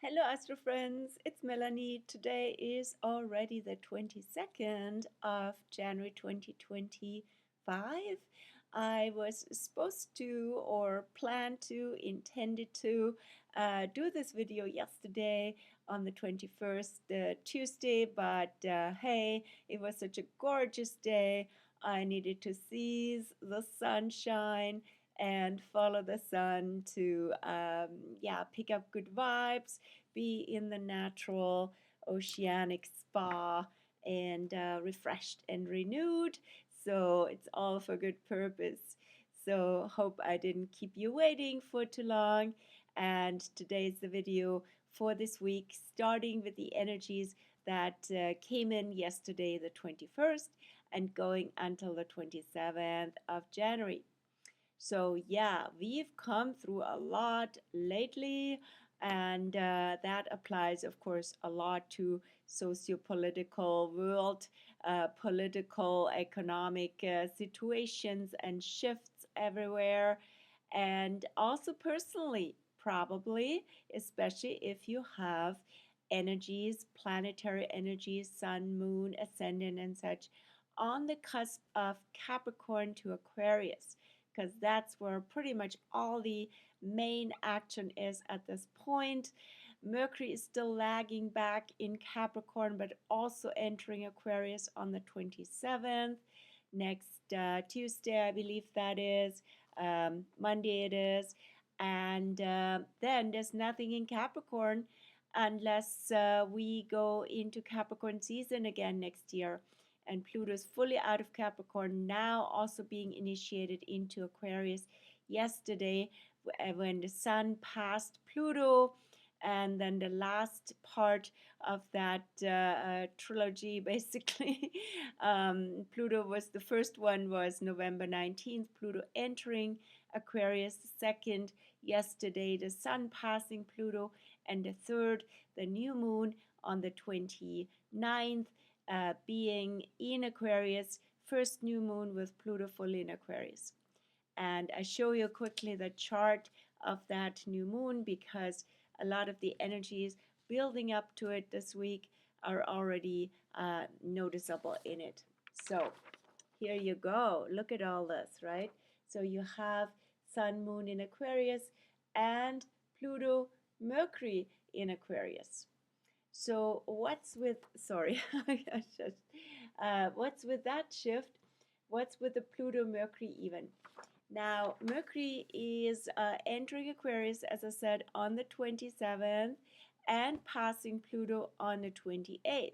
Hello, Astro friends. It's Melanie. Today is already the 22nd of January 2025. I was supposed to, or planned to, intended to do this video yesterday on the 21st, Tuesday, but hey, it was such a gorgeous day. I needed to seize the sunshine and follow the sun to pick up good vibes, be in the natural oceanic spa, and refreshed and renewed. So it's all for good purpose. So hope I didn't keep you waiting for too long. And today is the video for this week, starting with the energies that came in yesterday, the 21st, and going until the 27th of January. So yeah, we've come through a lot lately, and that applies, of course, a lot to socio-political world, political, economic situations and shifts everywhere, and also personally, probably, especially if you have energies, planetary energies, sun, moon, ascendant, and such on the cusp of Capricorn to Aquarius, because that's where pretty much all the main action is at this point. Mercury is still lagging back in Capricorn, but also entering Aquarius on the 27th. Next Tuesday, I believe that is. Monday it is. And then there's nothing in Capricorn unless we go into Capricorn season again next year. And Pluto is fully out of Capricorn, now also being initiated into Aquarius yesterday when the Sun passed Pluto. And then the last part of that trilogy, basically, Pluto was the first one, was November 19th, Pluto entering Aquarius. The second, yesterday, the Sun passing Pluto. And the third, the new moon on the 29th, being in Aquarius, first new moon with Pluto fully in Aquarius. And I show you quickly the chart of that new moon because a lot of the energies building up to it this week are already noticeable in it. So here you go. Look at all this, right? So you have Sun, Moon in Aquarius and Pluto, Mercury in Aquarius. So what's with, sorry, what's with that shift? What's with the Pluto Mercury even? Now, Mercury is entering Aquarius, as I said, on the 27th and passing Pluto on the 28th.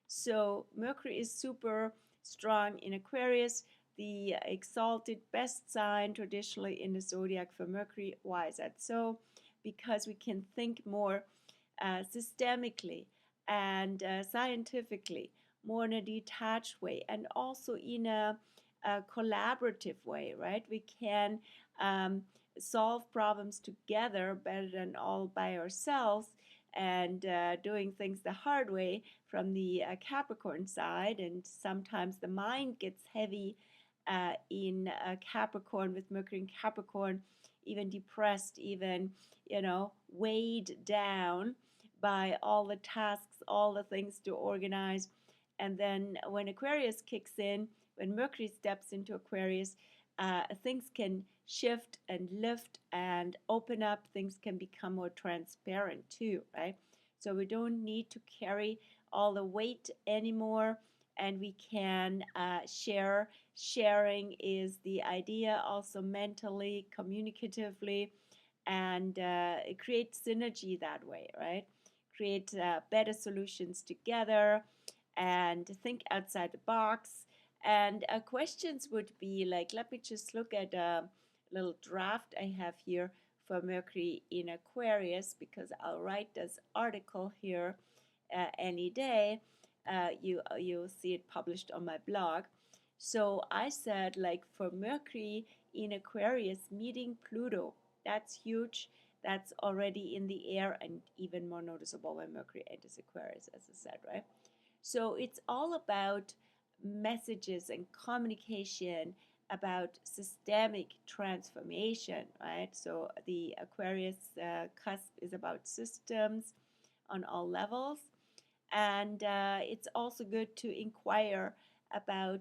So Mercury is super strong in Aquarius, the exalted best sign traditionally in the zodiac for Mercury. Why is that so? Because we can think more systemically and scientifically, more in a detached way, and also in a collaborative way, right? We can solve problems together better than all by ourselves, and doing things the hard way from the Capricorn side. And sometimes the mind gets heavy in Capricorn, with Mercury in Capricorn, even depressed, even, weighed down by all the tasks, all the things to organize. And then when Aquarius kicks in, when Mercury steps into Aquarius, things can shift and lift and open up. Things can become more transparent too, right? So we don't need to carry all the weight anymore, and we can share. Sharing is the idea, also mentally, communicatively, and create synergy that way, right? Create better solutions together and think outside the box. And questions would be like, let me just look at a little draft I have here for Mercury in Aquarius, because I'll write this article here any day. You'll see it published on my blog. So I said, like, for Mercury in Aquarius meeting Pluto, that's huge. That's already in the air and even more noticeable when Mercury enters Aquarius, as I said, right? So it's all about messages and communication, about systemic transformation, right? So the Aquarius cusp is about systems, on all levels. And it's also good to inquire about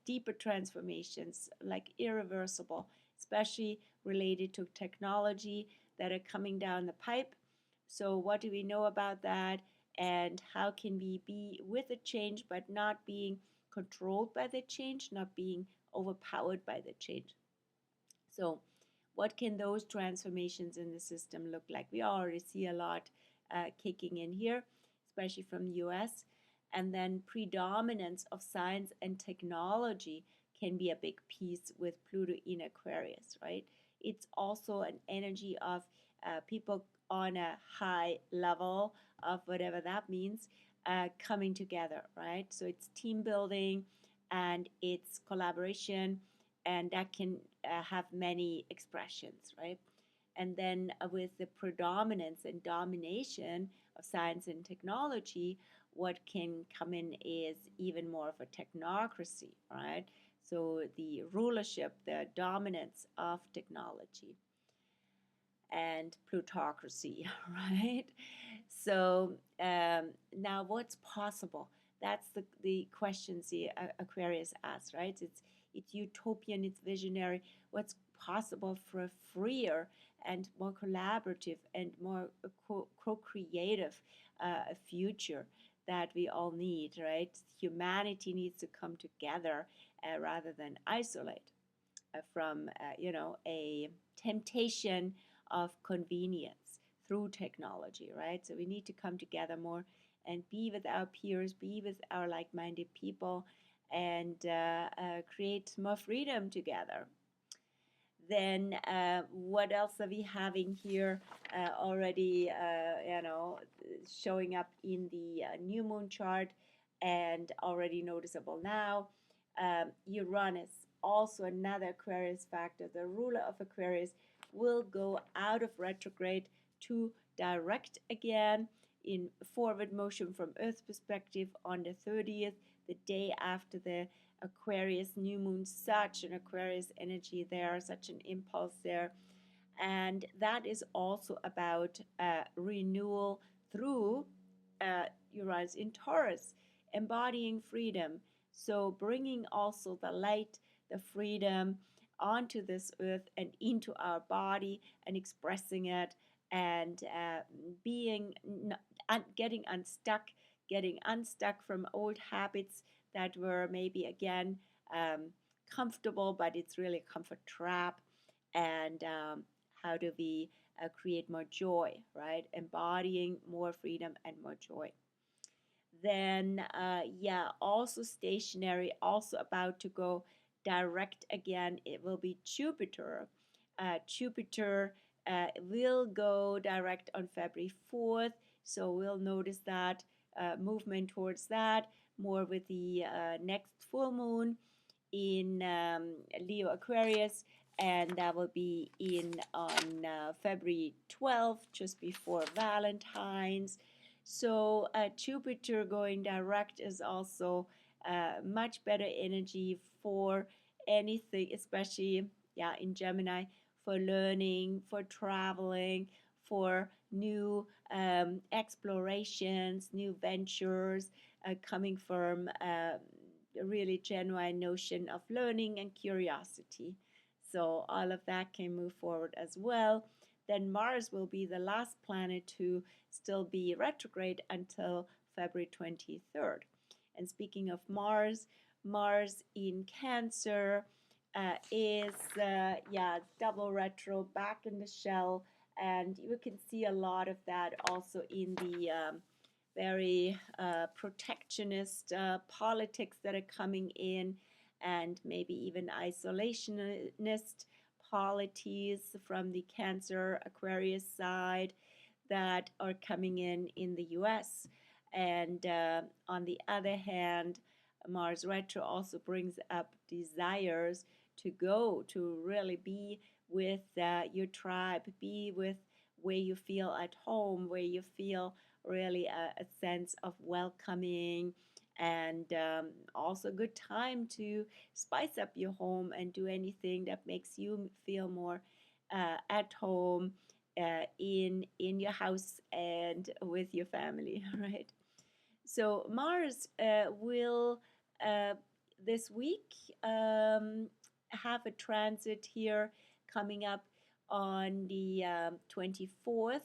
deeper transformations like irreversible, especially related to technology that are coming down the pipe. So what do we know about that, and how can we be with the change but not being controlled by the change, not being overpowered by the change? So what can those transformations in the system look like? We already see a lot kicking in here, especially from the US. And then predominance of science and technology can be a big piece with Pluto in Aquarius, right? It's also an energy of people on a high level of whatever that means, coming together, right? So it's team building and it's collaboration, and that can have many expressions, right? And then with the predominance and domination of science and technology, what can come in is even more of a technocracy, right? So the rulership, the dominance of technology and plutocracy, right? So now what's possible? That's the questions the Aquarius asks, right? It's utopian, it's visionary. What's possible for a freer and more collaborative and more co-creative future that we all need, right? Humanity needs to come together rather than isolate from, a temptation of convenience through technology, right? So we need to come together more and be with our peers, be with our like-minded people, and create more freedom together. Then what else are we having here already, showing up in the new moon chart and already noticeable now? Uranus, also another Aquarius factor. The ruler of Aquarius will go out of retrograde to direct again in forward motion from Earth's perspective on the 30th, the day after the Aquarius new moon. Such an Aquarius energy there, such an impulse there. And that is also about renewal through Uranus in Taurus, embodying freedom. So bringing also the light, the freedom onto this earth and into our body and expressing it, and getting unstuck from old habits that were maybe again comfortable, but it's really a comfort trap. And how do we create more joy, right? Embodying more freedom and more joy. Then, also stationary, also about to go direct again. It will be Jupiter. Jupiter will go direct on February 4th. So we'll notice that movement towards that more with the next full moon in Leo Aquarius, and that will be on February 12th, just before Valentine's. So Jupiter going direct is also much better energy for anything, especially in Gemini, for learning, for traveling, for new explorations, new ventures coming from a really genuine notion of learning and curiosity. So all of that can move forward as well. Then Mars will be the last planet to still be retrograde until February 23rd. And speaking of Mars, Mars in Cancer is double retro, back in the shell, and you can see a lot of that also in the very protectionist politics that are coming in, and maybe even isolationist polities from the Cancer Aquarius side that are coming in the US. And on the other hand, Mars retro also brings up desires to go, to really be with your tribe, be with where you feel at home, where you feel really a sense of welcoming, and also a good time to spice up your home and do anything that makes you feel more at home in your house and with your family, right? So Mars will uh, this week have a transit here coming up on the 24th.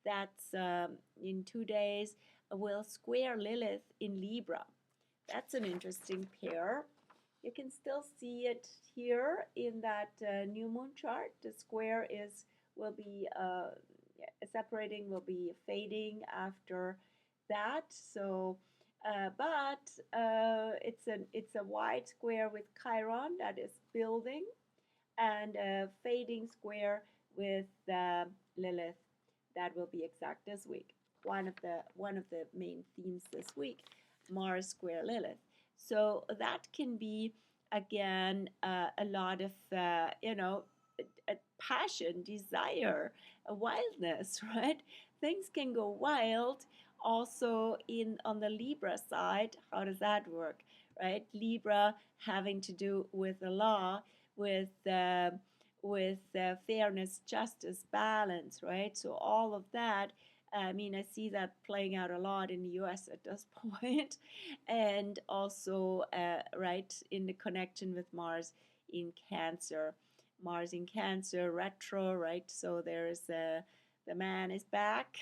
That's in 2 days. Will square Lilith in Libra. That's an interesting pair. You can still see it here in that new moon chart. The square will be separating, will be fading after that. So, but it's a wide square with Chiron that is building, and a fading square with Lilith that will be exact this week. One of the main themes this week, Mars square Lilith. So that can be again a lot of a passion, desire, a wildness, right? Things can go wild. Also, in on the Libra side, how does that work, right? Libra having to do with the law, with fairness, justice, balance, right? So all of that. I mean, I see that playing out a lot in the U.S. at this point, and also right in the connection with Mars in Cancer. Mars in Cancer retro, right? So there's the man is back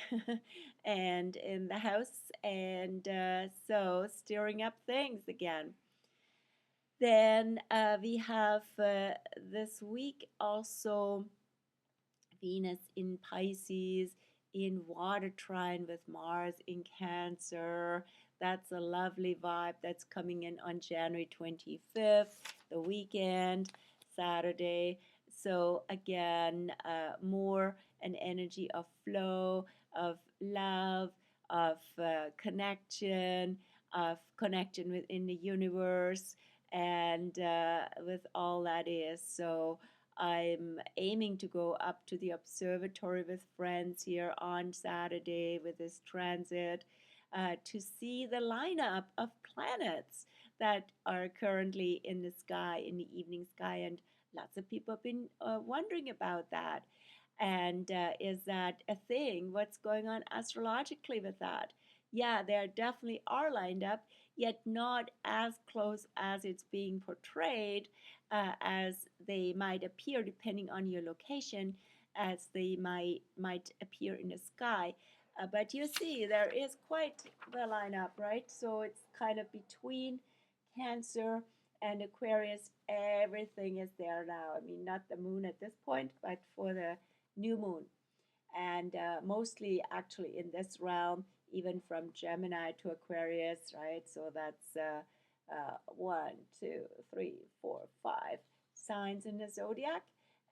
and in the house, and so stirring up things again. Then we have this week also Venus in Pisces, in water trine with Mars in Cancer. That's a lovely vibe that's coming in on January 25th, the weekend, Saturday. So again, more an energy of flow, of love, of connection within the universe, and with all that is. So I'm aiming to go up to the observatory with friends here on Saturday with this transit to see the lineup of planets that are currently in the sky, in the evening sky. And lots of people have been wondering about that. And is that a thing? What's going on astrologically with that? Yeah, there definitely are lined up, yet not as close as it's being portrayed, as they might appear depending on your location, as they might appear in the sky. But you see, there is quite the lineup, right? So it's kind of between Cancer and Aquarius. Everything is there now. I mean, not the moon at this point, but for the new moon. And mostly actually in this realm, even from Gemini to Aquarius, right? So that's 1, 2, 3, 4, 5 signs in the zodiac.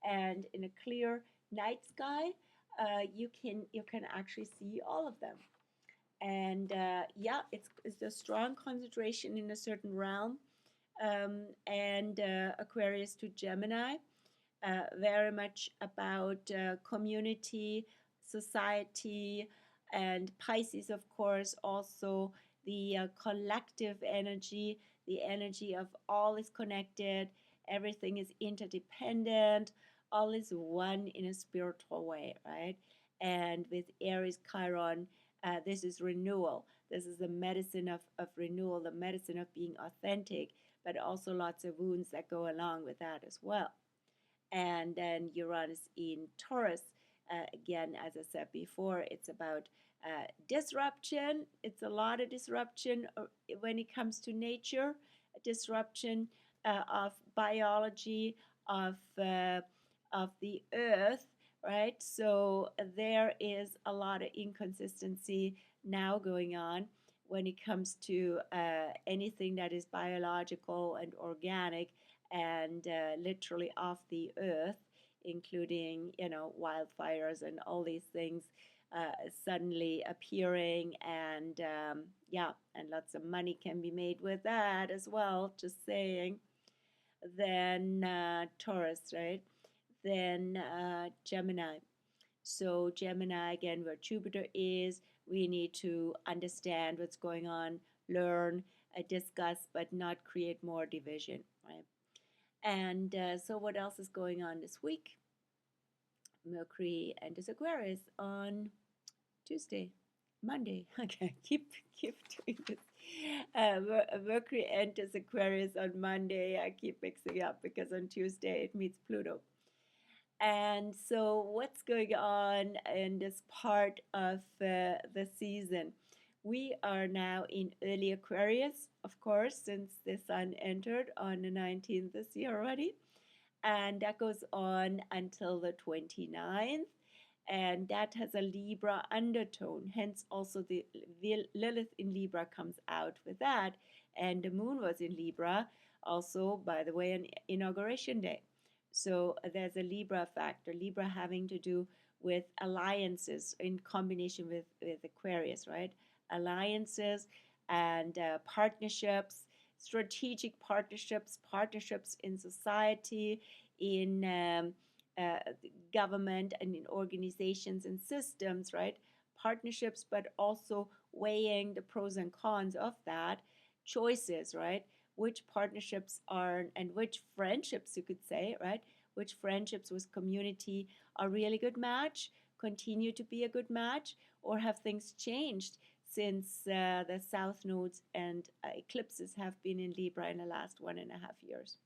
And in a clear night sky, you can actually see all of them. And yeah, it's a strong concentration in a certain realm. And Aquarius to Gemini, very much about community, society, and Pisces, of course, also the collective energy, the energy of all is connected, everything is interdependent, all is one in a spiritual way, right? And with Aries Chiron, this is renewal. This is the medicine of renewal, the medicine of being authentic, but also lots of wounds that go along with that as well. And then Uranus in Taurus. Again, as I said before, it's about disruption. It's a lot of disruption when it comes to nature, disruption of biology, of the earth, right? So there is a lot of inconsistency now going on when it comes to anything that is biological and organic and literally off the earth, including wildfires and all these things suddenly appearing, and yeah, and lots of money can be made with that as well, just saying. Then Taurus, right? Then Gemini. So Gemini, again, where Jupiter is, we need to understand what's going on, learn, discuss, but not create more division, right? And so what else is going on this week? Mercury enters Aquarius on Tuesday, Monday. Okay, keep doing this. Mercury enters Aquarius on Monday. I keep mixing up because on Tuesday it meets Pluto. And so, what's going on in this part of the season? We are now in early Aquarius, of course, since the sun entered on the 19th this year already. And that goes on until the 29th. And that has a Libra undertone. Hence, also the Lilith in Libra comes out with that. And the moon was in Libra, also, by the way, on Inauguration Day. So there's a Libra factor, Libra having to do with alliances in combination with Aquarius, right? Alliances and partnerships, strategic partnerships, partnerships in society, in uh, government and in organizations and systems, right? Partnerships, but also weighing the pros and cons of that, choices, right? Which partnerships are and which friendships, you could say, right? Which friendships with community are really good match, continue to be a good match, or have things changed since the south nodes and eclipses have been in Libra in the last 1.5 years.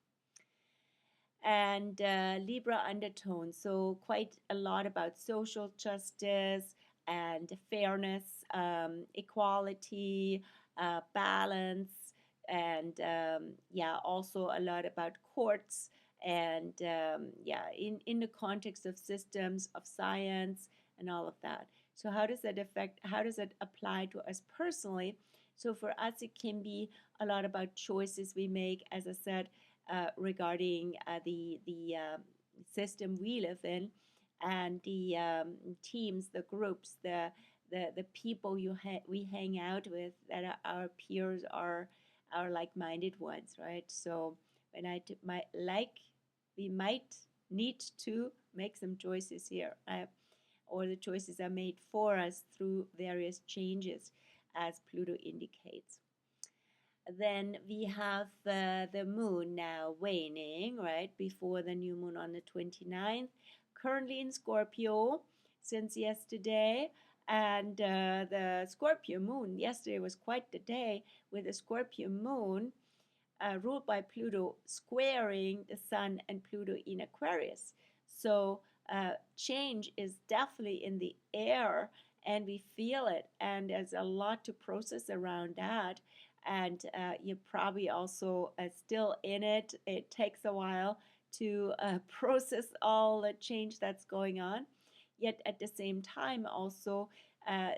And Libra undertone, so quite a lot about social justice and fairness, equality, balance, and yeah, also a lot about courts and yeah, in the context of systems, of science, and all of that. So how does that affect, how does it apply to us personally? So for us, it can be a lot about choices we make, as I said, regarding the system we live in, and the teams, the groups, the people we hang out with that are our peers, are our like-minded ones, right? So when we might need to make some choices here, or the choices are made for us through various changes, as Pluto indicates. Then we have the moon now waning, right, before the new moon on the 29th, currently in Scorpio since yesterday. And the Scorpio moon, yesterday was quite the day with the Scorpio moon ruled by Pluto squaring the Sun and Pluto in Aquarius. So change is definitely in the air, and we feel it, and there's a lot to process around that. And you're probably also still in it. It takes a while to process all the change that's going on, yet at the same time also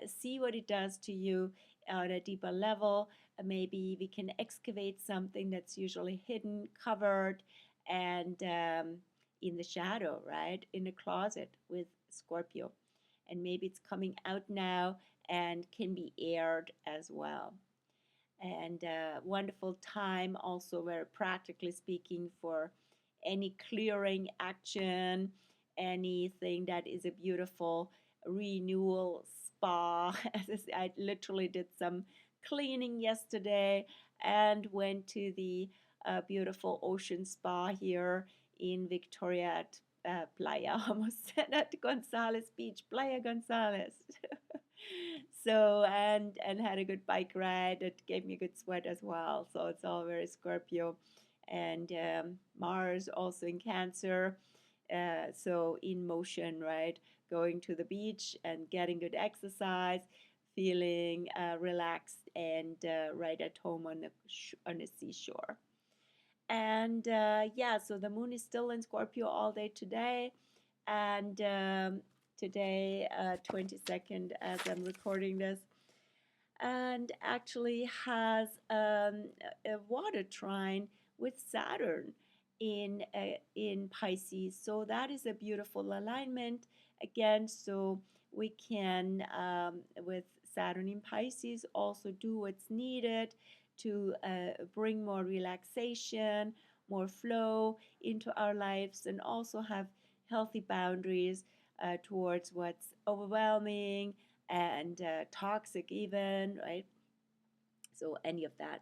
see what it does to you on a deeper level. Maybe we can excavate something that's usually hidden, covered, and in the shadow, right? In the closet with Scorpio. And maybe it's coming out now and can be aired as well. And wonderful time also, very practically speaking, for any clearing action, anything that is a beautiful renewal spa. As I literally did some cleaning yesterday and went to the beautiful ocean spa here in Victoria at Playa, almost said at Gonzales Beach, Playa Gonzales. So and had a good bike ride. It gave me a good sweat as well. So it's all very Scorpio, and Mars also in Cancer. So in motion, right? Going to the beach and getting good exercise, feeling relaxed and right at home on the seashore. And yeah, so the moon is still in Scorpio all day today, and today 22nd as I'm recording this, and actually has a water trine with Saturn in Pisces. So that is a beautiful alignment again. So we can with Saturn in Pisces also do what's needed to bring more relaxation, more flow into our lives, and also have healthy boundaries towards what's overwhelming and toxic even, right? So any of that.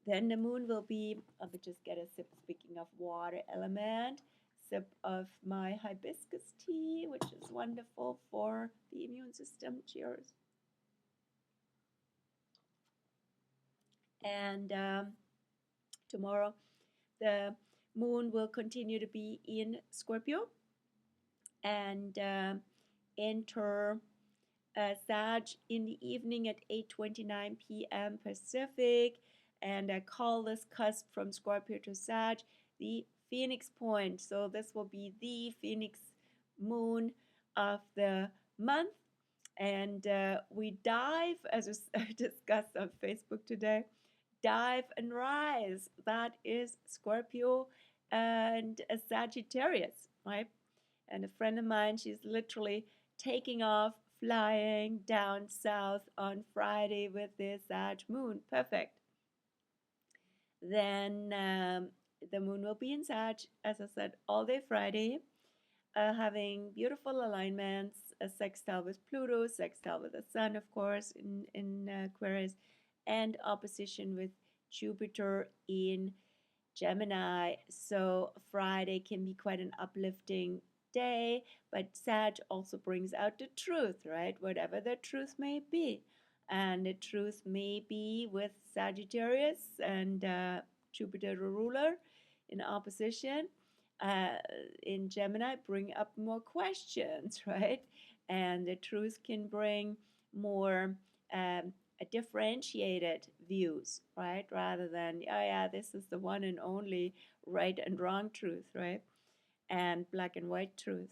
Then the moon will be, let me just get a sip, speaking of water element, sip of my hibiscus tea, which is wonderful for the immune system. Cheers. And tomorrow the moon will continue to be in Scorpio and enter Sag in the evening at 8:29 p.m. Pacific, and I call this cusp from Scorpio to Sag the Phoenix point. So this will be the Phoenix moon of the month, and we dive, as I discussed on Facebook today, dive and rise. That is Scorpio and a Sagittarius, right? And a friend of mine, she's literally taking off, flying down south on Friday with the Sag moon. Perfect. Then the moon will be in Sag, as I said, all day Friday, having beautiful alignments, a sextile with Pluto, sextile with the Sun, of course, in Aquarius, and opposition with Jupiter in Gemini. So Friday can be quite an uplifting day, but Sag also brings out the truth, right? Whatever the truth may be. And the truth may be with Sagittarius and Jupiter the ruler in opposition. In Gemini, bring up more questions, right? And the truth can bring more differentiated views, right? Rather than, oh yeah, this is the one and only right and wrong truth, right? And black and white truth.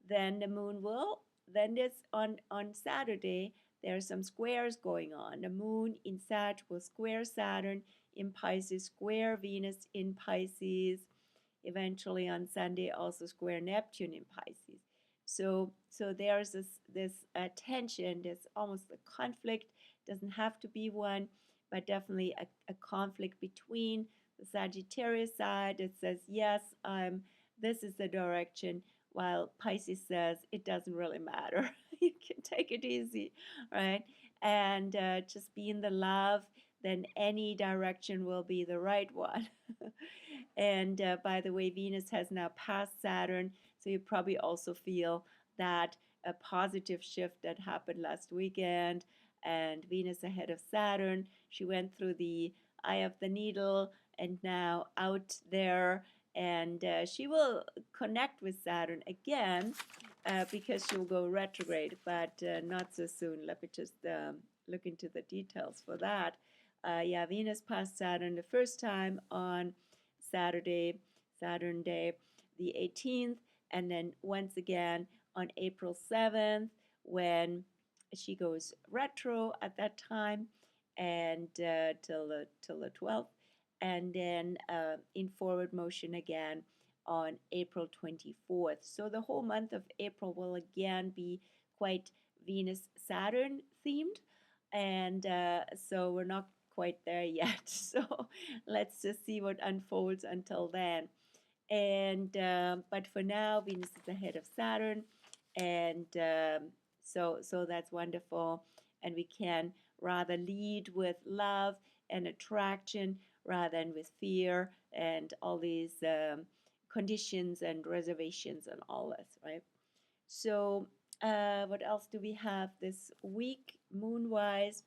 Then the moon will, then this on Saturday, there are some squares going on. The moon in Sag will square Saturn in Pisces, square Venus in Pisces, eventually on Sunday also square Neptune in Pisces. So there's this tension, there's almost a conflict, doesn't have to be one, but definitely a conflict between the Sagittarius side that says, yes, this is the direction, while Pisces says it doesn't really matter. You can take it easy, right? And just be in the love, then any direction will be the right one. And by the way, Venus has now passed Saturn, so you probably also feel that a positive shift that happened last weekend, and Venus ahead of Saturn. She went through the eye of the needle and now out there, and she will connect with Saturn again because she'll go retrograde, but not so soon. Let me just look into the details for that. Yeah, Venus passed Saturn the first time on Saturday, Saturn Day, the 18th, and then once again on April 7th when she goes retro at that time, and till the 12th, and then in forward motion again on April 24th. So the whole month of April will again be quite Venus Saturn themed, and so we're not quite there yet. So let's just see what unfolds until then. And but for now, Venus is ahead of Saturn, and so that's wonderful. And we can rather lead with love and attraction rather than with fear and all these conditions and reservations and all this, right? So what else do we have this week moon-wise?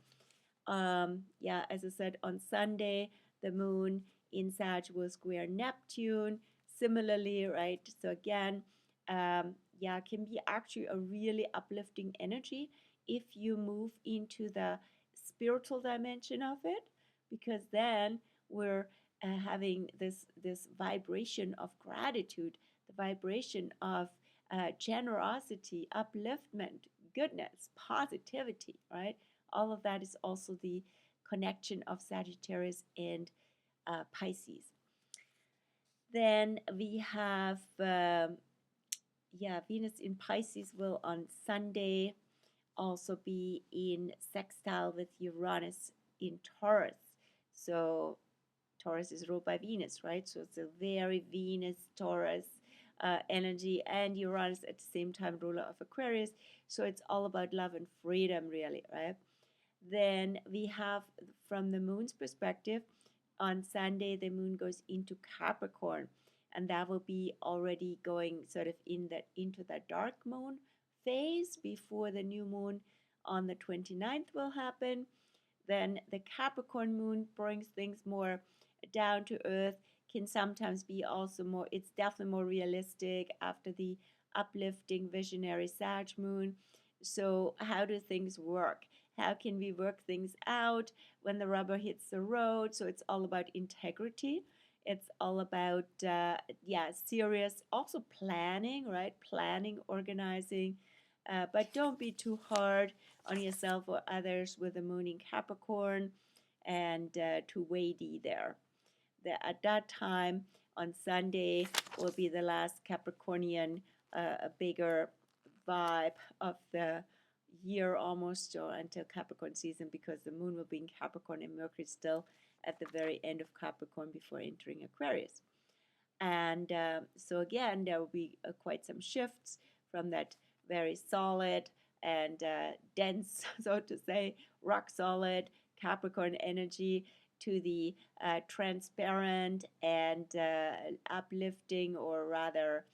Yeah, as I said, on Sunday, the moon in Sag will square Neptune. Similarly, right? So again, yeah, can be actually a really uplifting energy if you move into the spiritual dimension of it, because then we're having this vibration of gratitude, the vibration of generosity, upliftment, goodness, positivity, right? All of that is also the connection of Sagittarius and Pisces. Then we have, yeah, Venus in Pisces will on Sunday also be in sextile with Uranus in Taurus. So Taurus is ruled by Venus, right? So it's a very Venus-Taurus energy, and Uranus at the same time ruler of Aquarius. So it's all about love and freedom, really, right? Then we have, from the moon's perspective, on Sunday, the moon goes into Capricorn. and that will be already going sort of into the dark moon phase before the new moon on the 29th will happen. Then the Capricorn moon brings things more down to earth, can sometimes be also more, it's definitely more realistic after the uplifting visionary Sag moon. So how do things work? How can we work things out when the rubber hits the road? So it's all about integrity. It's all about, serious, also planning, right? Planning, organizing. But don't be too hard on yourself or others with the moon in Capricorn, and too weighty there. At that time on Sunday will be the last Capricornian, a bigger vibe of the year almost, or until Capricorn season, because the moon will be in Capricorn and Mercury still at the very end of Capricorn before entering Aquarius. And so again, there will be quite some shifts from that very solid and dense, so to say, rock solid Capricorn energy to the transparent and uplifting, or rather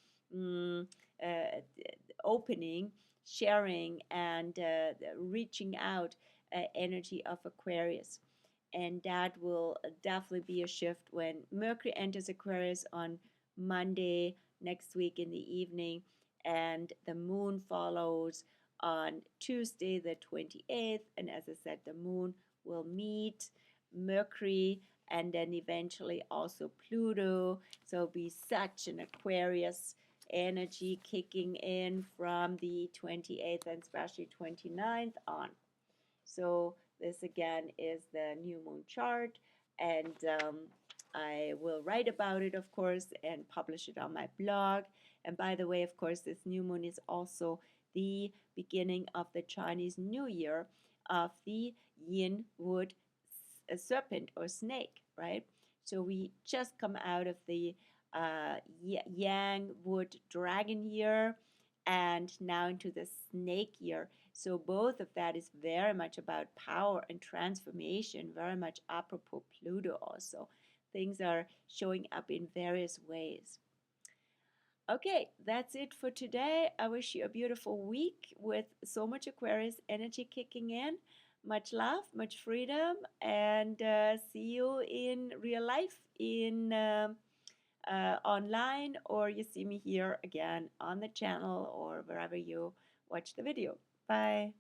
opening, sharing, and reaching out energy of Aquarius. And that will definitely be a shift when Mercury enters Aquarius on Monday next week in the evening, and the moon follows on Tuesday the 28th. And as I said, the moon will meet Mercury and then eventually also Pluto. So it'll be such an Aquarius energy kicking in from the 28th and especially 29th on. So this again is the new moon chart, and I will write about it, of course, and publish it on my blog. And by the way, of course, this new moon is also the beginning of the Chinese New Year of the yin wood serpent or snake, right? So we just come out of the yang wood dragon year and now into the snake year. So both of that is very much about power and transformation, very much apropos Pluto also. Things are showing up in various ways. Okay, that's it for today. I wish you a beautiful week with so much Aquarius energy kicking in. Much love, much freedom, and see you in real life, in online, or you see me here again on the channel or wherever you watch the video. Bye.